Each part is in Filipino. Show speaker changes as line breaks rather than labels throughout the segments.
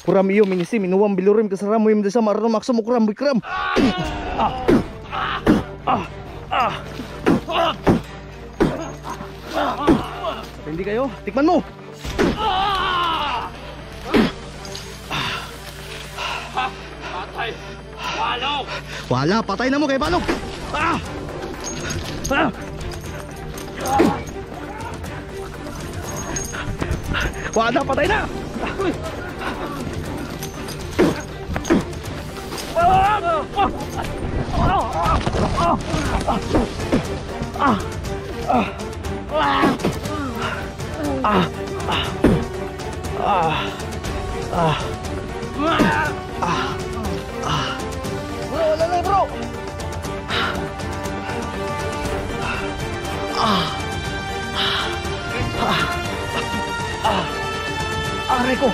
Kuram iyo minisi minuwam bilurim kasaramo yung desa marunong maksum ukuram bikram. Hindi kayo, tikman mo.
Patay. Balog.
Wala, patay na mo kay Balog. Wala, patay na. Wala na bro. Aray ko.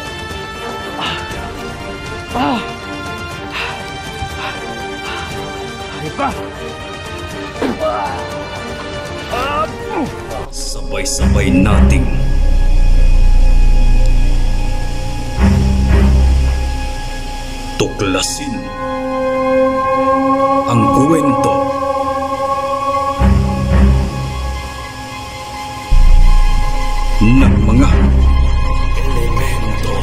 Aray pa.
Sabay-sabay nating tuklasin ang kwento ng mga elemento.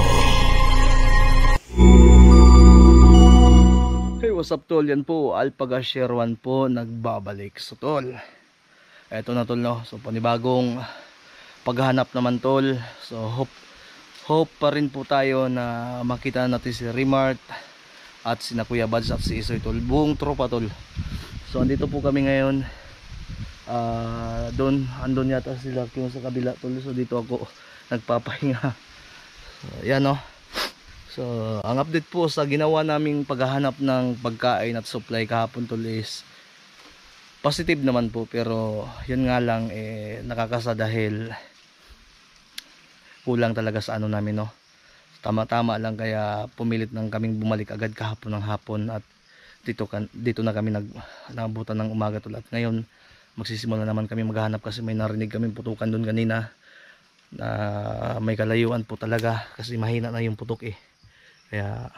Hey, what's up tol? Yan po, Alpaga Sherwan po, nagbabalik. So tol, eto na tol no. So panibagong paghahanap naman tol. So hope pa rin po tayo na makita natin si Remart at si Kuya Bads at si Isoy tol. Buong tropa tol. So andito po kami ngayon. Andun yata sila yung sa kabila tol. So dito ako nagpapahinga. So yan no. So ang update po sa ginawa naming paghahanap ng pagkain at supply kahapon tol is positive naman po, pero yun nga lang nakakasa dahil kulang talaga sa ano namin no. Tama-tama lang kaya pumilit nang kaming bumalik agad kahapon ng hapon at dito na kami naabutan ng umaga tol. At ngayon magsisimula naman kami maghahanap kasi may narinig kami putukan doon kanina na may kalayuan po talaga kasi mahina na yung putok Kaya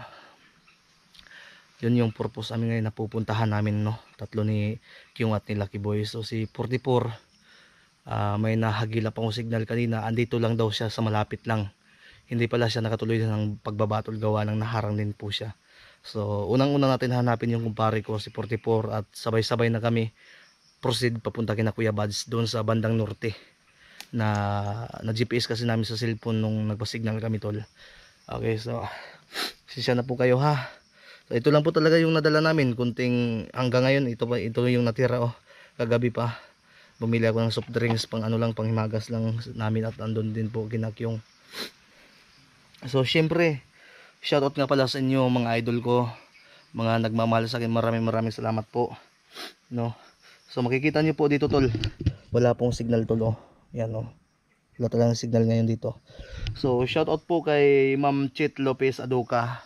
yun yung purpose namin ngayon na pupuntahan namin no. Tatlo ni Kyung at ni Lucky Boy. So si 44 may nahagila pang signal kanina, andito lang daw siya sa malapit lang, hindi pala siya nakatuloy ng pagbabatol gawa ng naharang din po siya. So unang-una natin hanapin yung kumpare ko si 44 at sabay-sabay na kami proceed papunta kina Kuya Bads doon sa bandang norte na GPS kasi namin sa cellphone nung nagpa-signal kami tol. Okay, so sisya na po kayo ha. So ito lang po talaga yung nadala namin, kunting hanggang ngayon ito yung natira kagabi pa bumili ako ng soft drinks pang panghimagas lang namin at andun din po kinakyong. So syempre shoutout nga pala sa inyo mga idol ko, mga nagmamahal sa akin, maraming salamat po no. So makikita nyo po dito tol, wala pong signal tol yan wala talagang signal ngayon dito. So shoutout po kay Ma'am Chit Lopez Aduca,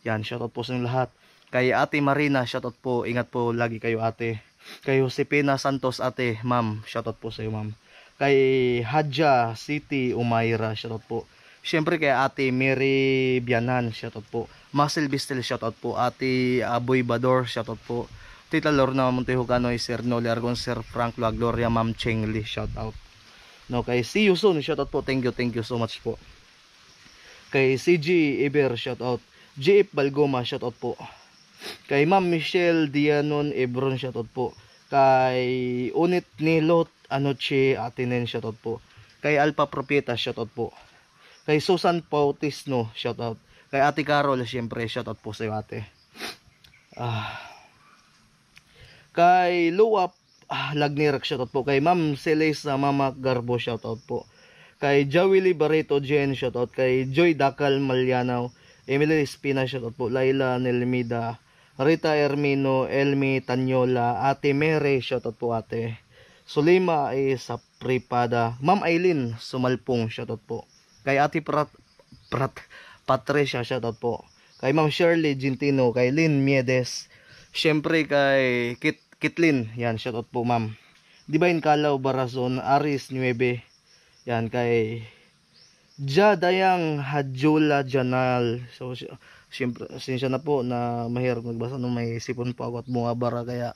yan shoutout po sa inyo lahat. Kay Ate Marina shoutout po, ingat po lagi kayo ate. Kay Josepina Santos ate, ma'am, shoutout po sa iyo ma'am. Kay Hadja City Umayra, shoutout po. Syempre kay Ate Mary Bianan, shoutout po. Marcel Bistel, shoutout po. Ate Aboy Bador, shoutout po. Tita Lorna Montejocanoy, Sir Noli Argon, Sir Frank La Gloria, Ma'am Chengli, shoutout. No, kay See You Soon, shoutout po. Thank you so much po. Kay CG Eber, shoutout. JF Balgoma, shoutout po. Kay Ma'am Michelle Dianon Ebron, shoutout po. Kay Unit Nilot Anoche Atinen, shoutout po. Kay Alpha Propieta, shoutout po. Kay Susan Pautisno, shoutout. Kay Ate Carol, syempre shoutout po sa iyo ate. Kay Luwap Lagnirak, shoutout po. Kay Ma'am Celeste Mama Garbo, shoutout po. Kay Jawili Barreto Jen, shoutout. Kay Joy Dakal Malyanaw, Emily Espina, shoutout po. Laila Nelmida, Rita Hermino, Elmi Tanyola, Ate Mere, shoutout po ate. Sulima sa Pripada, Ma'am Aileen Sumalpong, shoutout po. Kay Ate Patricia, shoutout po. Kay Ma'am Shirley Gintino, kay Lynn Miedes, syempre kay Kitlin, yan shoutout po ma'am. Divine Calaw Barazon, Aris 9, yan kay Jadayang Hadjula Janal. So siyempre sinsya na po na mahirap magbasa nung may sipon po ako at bumabara kaya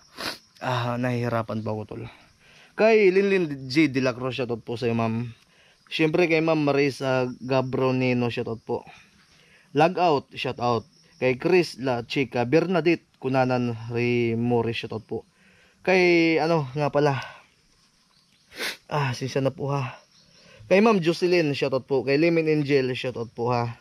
nahihirapan po ako tol. Kay Linlin G. De La Cruz, shoutout po sa iyo ma'am. Siyempre kay ma'am Marisa Gabronino, shoutout po. Logout, shoutout. Kay Chris La Chica Bernadette Kunanan Rimori, shoutout po. Kay nga pala, sinsya na po ha. Kay ma'am Jocelyn, shoutout po. Kay Limin Angel, shoutout po ha.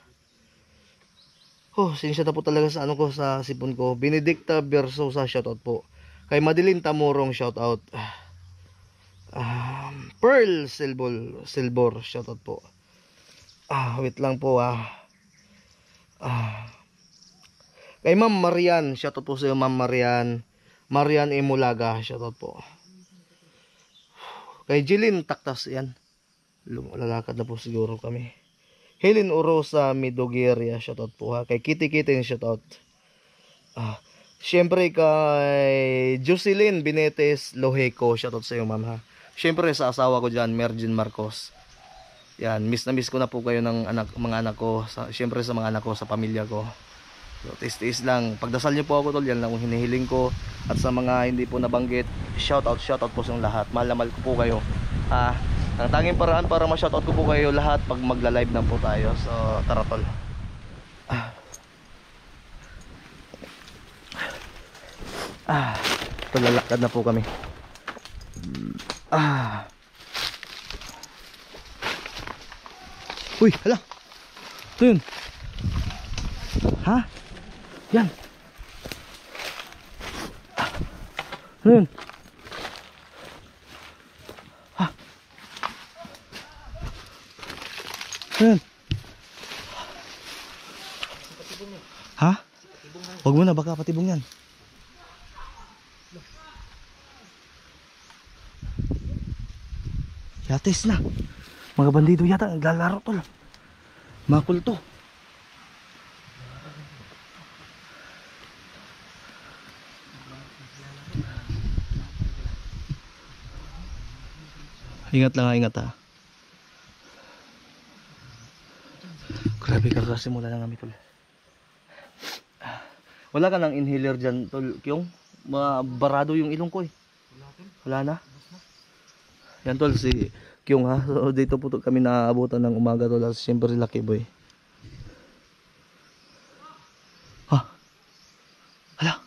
Sinsya na po talaga sa ko, sa sipon ko. Benedicta Bersosa, shoutout po. Kay Madeline Tamorong, shoutout. Pearl Silbor, shoutout po. Wait lang po kay Ma'am Marian, shoutout po sa iyo Ma'am Marian. Marian Imulaga, shoutout po. Kay Jeline Taktas, yan. Lalakad na po siguro kami. Helen Orosa Midogeria, shoutout po ha. Kay Kitty Kitten, shoutout. Siyempre kay Jocelyn Binetes Loheco, shoutout sa iyo ma'am ha. Siyempre sa asawa ko dyan, Mergin Marcos. Yan, miss na miss ko na po kayo ng mga anak ko. Siyempre sa mga anak ko, sa pamilya ko. So, tiis lang. Pagdasal niyo po ako tol, yan lang ang hinihiling ko. At sa mga hindi po nabanggit, shoutout po sa lahat. Mahal na mahal ko po kayo. Ang tanging paraan para ma-shoutout ko po kayo lahat pag magla-live na po tayo. So, tara tol. Lalakad na po kami. Uy, hala. Ito yun. Ha? Yan. Ano yun? Ha? Ano yun? Ha? Huwag mo na, baka patibong yan. Yates na. Mga bandido yata naglalaro tol. Mga kulto. Ingat lang, ingat ha. Grabe kakasimula na kami tol. Wala ka ng inhaler dyan tol, Kyong? Barado yung ilong ko eh. Wala na? Yan tol, si Kyong ha. So dito po kami naaabutan ng umaga tol. Siyempre Lucky Boy. Ha? Hala?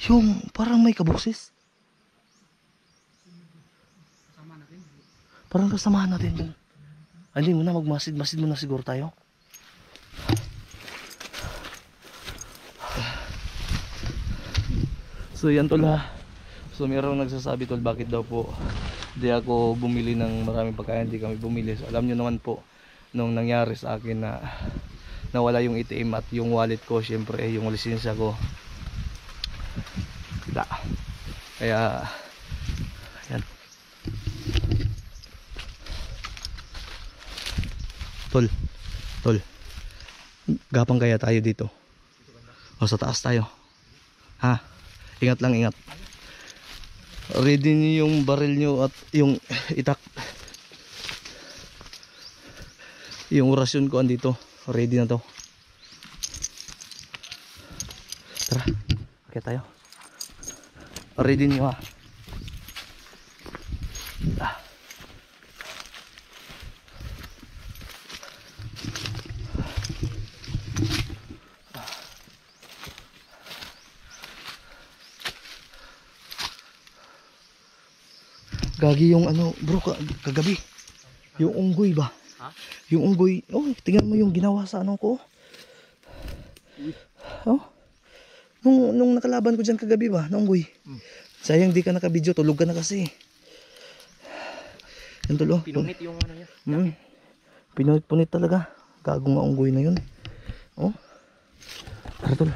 Yung parang may kabuksis. Parang kasamahan natin yun. Hindi mo na magmasid-masid muna siguro tayo. So yan tol ha. So mayroong nagsasabi tol bakit daw po di ako bumili ng maraming pagkain, di kami bumili. So alam nyo naman po nung nangyari sa akin na nawala yung ATM at yung wallet ko, syempre yung lisensya ko. Kaya yan. Tol. Gapang kaya tayo dito. O sa taas tayo. Ha? Ingat lang, ingat. Ready niyo yung baril nyo at yung itak. Yung orasyon ko andito. Ready na to. Tara, okay tayo. Ready niyo ha. Gagi yung bro kagabi. Yung unggoy ba? Ha? Yung unggoy. Oh, tingnan mo yung ginawa sa ko. Oh. Nung nakalaban ko diyan kagabi ba, na unggoy. Sayang di ka naka-video, tulog ka na kasi. Yan tulo.
Pinunit yung niya.
Pinunit talaga. Gagong unggoy na yun. Oh. Tara tol.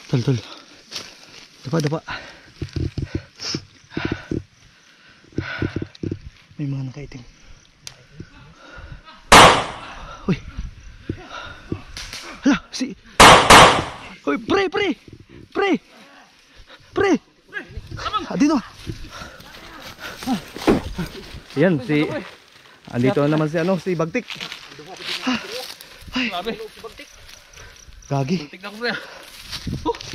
Tol. Dapa. May mga nakaitim. Uy. Hala, Uy, pre. Adino. Yan andito na naman si Bagtik. Ay. Gagi.
Tignan ko pre.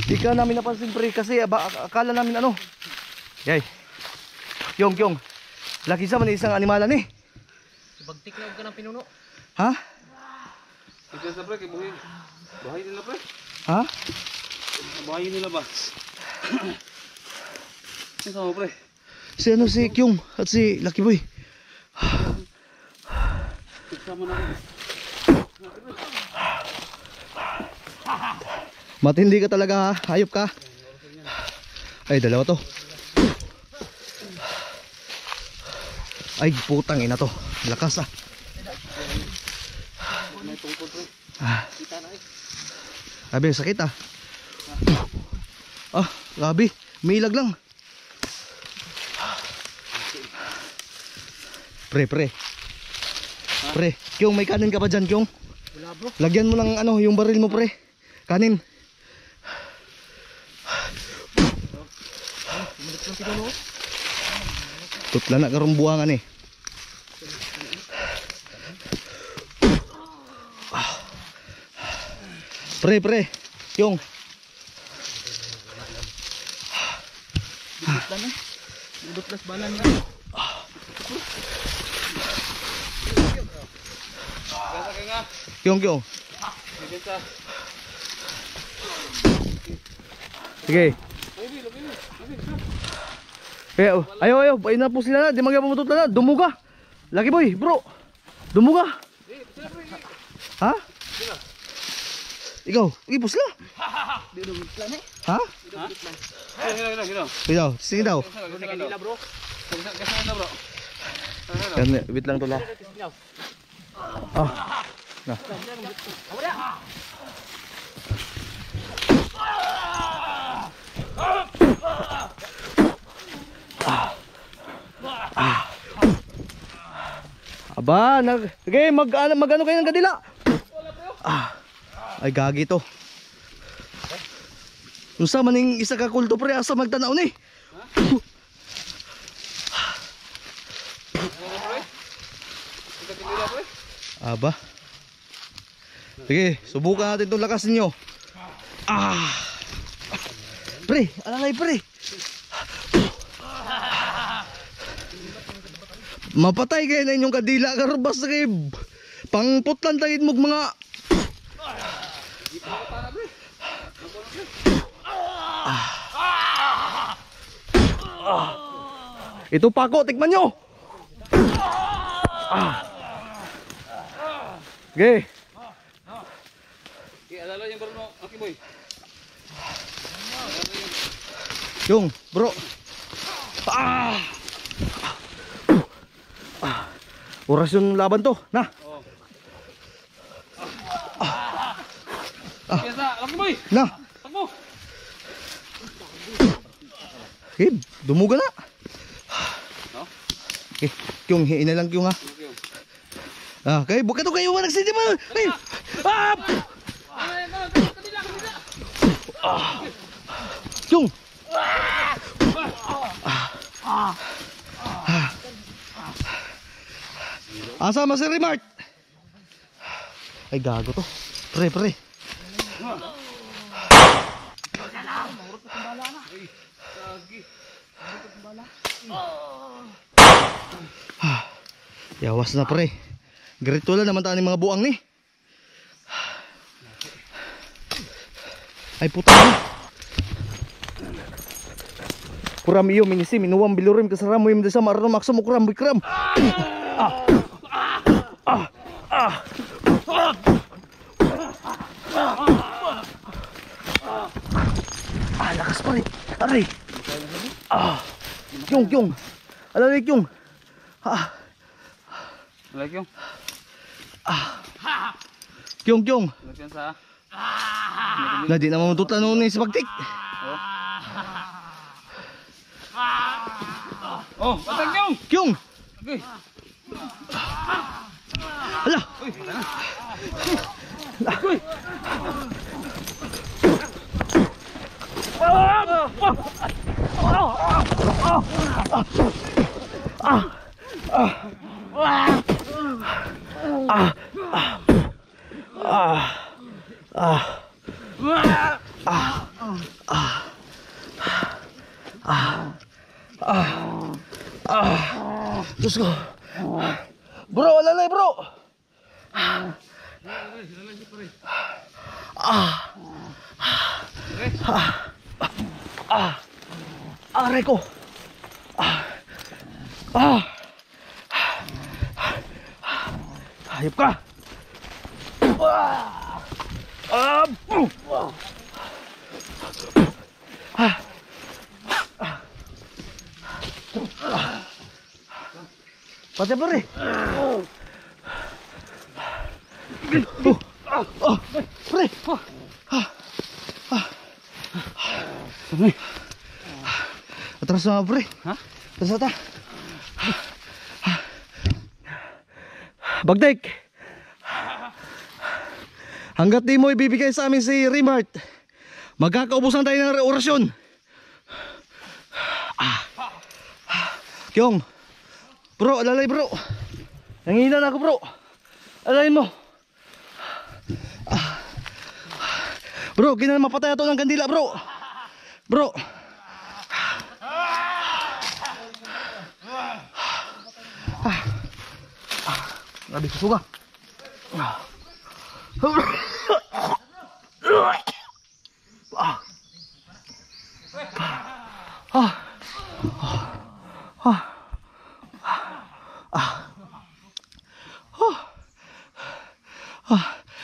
Di ka namin napansin pre kasi akala namin Yay. Kyong. Laki sa man isang animalan eh.
Bagtik na huwag ka ng pinuno.
Ha?
Ito sa pre, buhay. Buhay nila pre.
Ha?
Buhay nila ba? Ito mo pre.
Si Kyong at si Lucky Boy.
Sama na rin.
Matindi ka talaga ha, hayop ka. Ay, dalawa to. Ay, putang ina to. Lakas ah.
May tungkol pre. Kita na eh.
Grabe, sakit ah. Grabe, may ilag lang. Pre, Kyong, may kanin ka ba dyan, Kyong?
Wala bro.
Lagyan mo ng yung baril mo pre. Kanin. Tutla na karong buwangan eh. Pre, Kyong.
Dudutlas banan na.
Kyong. Sige. Ayo, pain na po sila na. Di magya pumututla na. Dumuga. Lucky Boy, bro. Dumuga. Ha? Ikaw, ipos sila. Ha? Ikaw, sige daw. Wait lang to la. Nah. Aba, okay, magano kayo ng kadila. Ay gagi to. Unsa man ning isa ka kulto pre asa magtanaw ni? Aba. Sige, subukan natin itong lakas ninyo. Pre, alalay pre. Mapatay kayo na inyong kadila karubas kayo. Pangputlan tayo mo mga. Ito pako, tikman nyo. Okay.
Alala yung baro mo, Lucky Boy.
Yung, bro. Orasyon laban to, na.
Kesa, Lucky Boy.
Na.
Takbo.
Okay, dumuga na.
No?
Okay, Kyong, hiin na lang Kyong ha. Okay, buka to kayo nagsidya mo. Ay! Kyong! Asa mas Remart? Ay gago to. Pre. Yawas na pre. Grito lang naman tayo ng mga buang ni. Ay puta na. Kuram iyo minisi minuwam bilurim kasaramo yung desa marano maksa mo kuram bikram. Lakas pa rin. Aray. Kyong. Alalay Kyong.
Like yung.
Kyong.
Lagyan sa.
Na di naman matutla noon ni si Bagtik.
Oh, patag niyo.
Kyung!
Okay.
Hala!
Uy, patay na.
Diyos ko. Bro, alalay bro. Aray ko. Hayop ka. Pati pare. Pre. Atras na pre.
Ha?
Atras na ta. Bagdek. Hanggat di mo ibibigay sa amin si Remart, magkakaubusan tayo ng orasyon. Kyong. Bro, alalay bro. Nanginan ako bro. Alalayin mo. Bro, kinala mapatay ato ng kandila bro. Bro. Grabe susuga.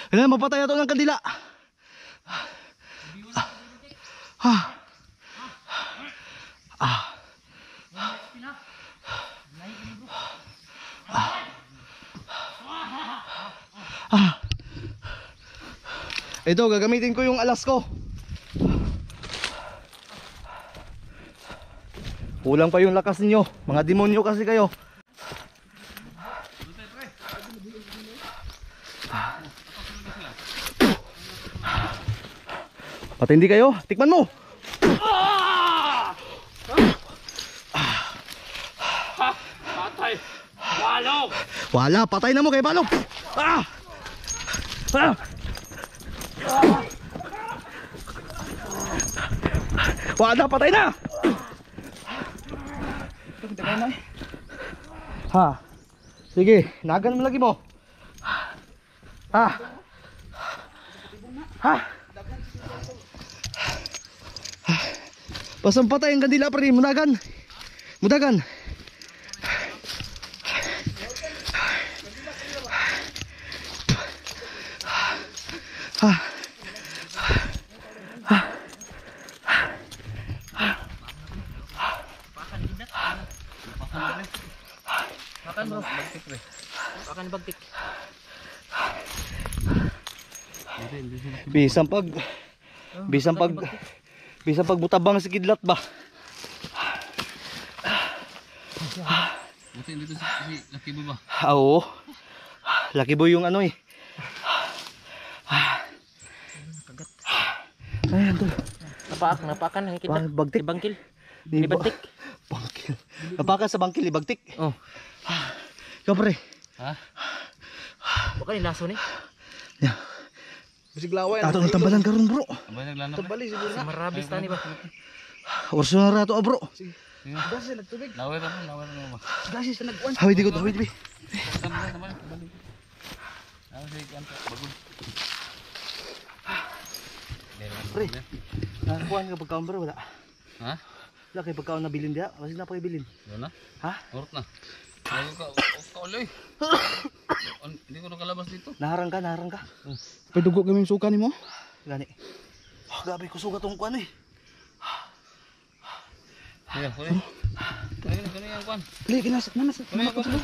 Kailangan mapatay ito ng kandila. Ito, gagamitin ko yung alas ko. Kulang pa yung lakas ninyo. Mga demonyo kasi kayo. Patindi kayo, tikman mo.
Patay. Balog.
Wala, patay na mo kay Balog. Wala, patay na. Ha. Sige, nagan mo lagi mo. Ha. Pasang patay ang kandila pa rin, mudagan. Mudagan.
Makan bro. Bagtik pre. Makan bagtik.
Bisang pag butabang si kidlat ba.
Buti dito si Lucky Boy ba?
Oo. Lucky Boy yung ano eh. Ayan to.
Napakan ang kita.
Bagtik.
Bangkil.
Di ba?
Bagtik.
Bangkil. Napakan sa bangkil, ibagtik.
Oh.
Ikaw pre.
Ha?
Baka ni laso ni.
Yeah.
Bisig laway.
Tato ng tambalan karon bro.
Abay naglanap.
Si marabis tani ba?
Orso na rato bro.
Dasi nagtubig. Laway ra mo ba?
Dasi sa nagwan. Hawid di ko, hawid bi.
Tama. Ano say kanto bagong.
Pre. Kuan ka pagkaon bro wala.
Ha?
Wala kay pagkaon na bilin dia, kasi na pa bilin.
Wala na?
Ha?
Urot na. Bago ka uloy. Hindi ko nakalabas dito.
Naharang ka.
Padugo kami yung suka ni mo.
Gani. Oh, gabi ko sugat tong kuan eh.
Kaya, kunin. Kunin yung kuan.
Kali, kinasak na.
Kunin yung kuan.